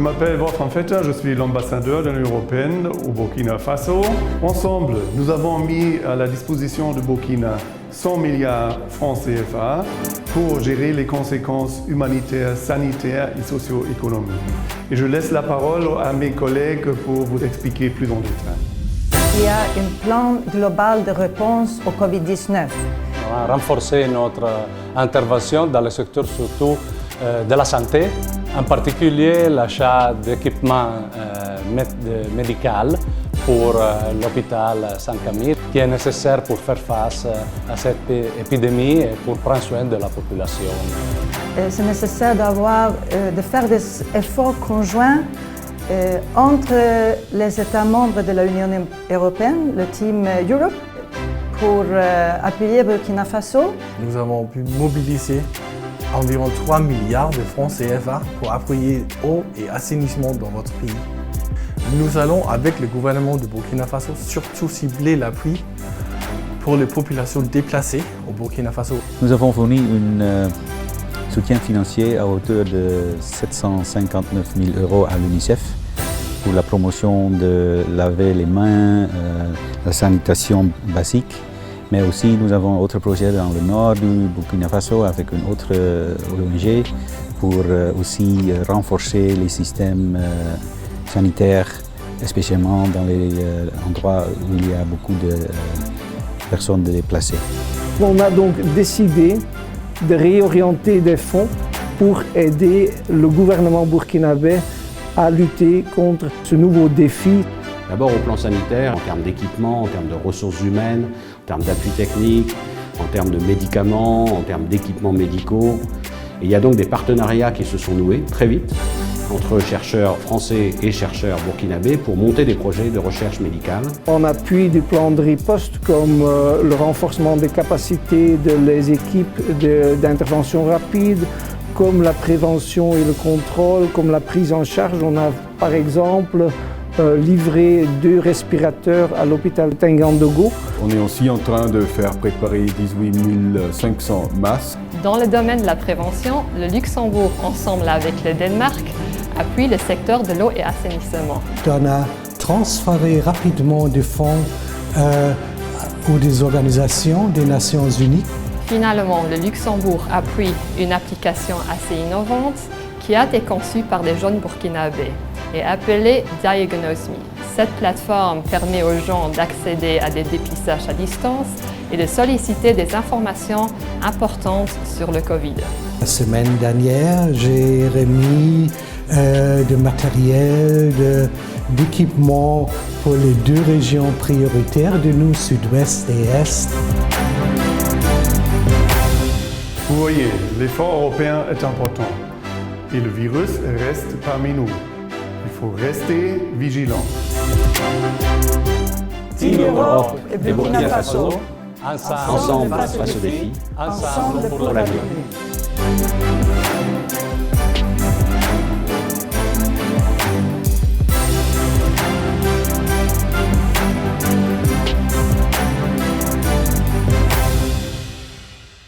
m'appelle Wolfram Vetter, je suis l'ambassadeur de l'Union européenne au Burkina Faso. Ensemble, nous avons mis à la disposition de Burkina 100 milliards francs CFA pour gérer les conséquences humanitaires, sanitaires et socio-économiques. Et je laisse la parole à mes collègues pour vous expliquer plus en détail. Il y a un plan global de réponse au Covid-19. On a renforcé notre intervention dans le secteur surtout de la santé, en particulier l'achat d'équipements médicaux pour l'hôpital Saint-Camille, qui est nécessaire pour faire face à cette épidémie et pour prendre soin de la population. C'est nécessaire de faire des efforts conjoints entre les États membres de l'Union européenne, le Team Europe, pour appuyer Burkina Faso. Nous avons pu mobiliser environ 3 milliards de francs CFA pour appuyer eau et assainissement dans votre pays. Nous allons, avec le gouvernement de Burkina Faso, surtout cibler l'appui pour les populations déplacées au Burkina Faso. Nous avons fourni un soutien financier à hauteur de 759 000 € à l'UNICEF pour la promotion de laver les mains, la sanitation basique. Mais aussi, nous avons un autre projet dans le nord du Burkina Faso avec une autre ONG pour aussi renforcer les systèmes sanitaires, spécialement dans les endroits où il y a beaucoup de personnes déplacées. On a donc décidé de réorienter des fonds pour aider le gouvernement burkinabé à lutter contre ce nouveau défi. D'abord au plan sanitaire, en termes d'équipement, en termes de ressources humaines, en termes d'appui technique, en termes de médicaments, en termes d'équipements médicaux. Et il y a donc des partenariats qui se sont noués très vite entre chercheurs français et chercheurs burkinabés pour monter des projets de recherche médicale. En appui du plan de riposte comme le renforcement des capacités des équipes d'intervention rapide, comme la prévention et le contrôle, comme la prise en charge. On a par exemple livré 2 respirateurs à l'hôpital Tengandogo. On est aussi en train de faire préparer 18 500 masques. Dans le domaine de la prévention, le Luxembourg, ensemble avec le Danemark, appuie le secteur de l'eau et assainissement. On a transféré rapidement des fonds ou des organisations des Nations Unies. Finalement, le Luxembourg appuie une application assez innovante qui a été conçue par des jeunes burkinabés et appelée Diagnose Me. Cette plateforme permet aux gens d'accéder à des dépistages à distance et de solliciter des informations importantes sur le Covid. La semaine dernière, j'ai remis de matériel, d'équipement pour les 2 régions prioritaires de nous, Sud-Ouest et Est. Vous voyez, l'effort européen est important et le virus reste parmi nous. Il faut rester vigilant. Team Europe et Burkina Faso, ensemble face au défi, ensemble pour l'avenir.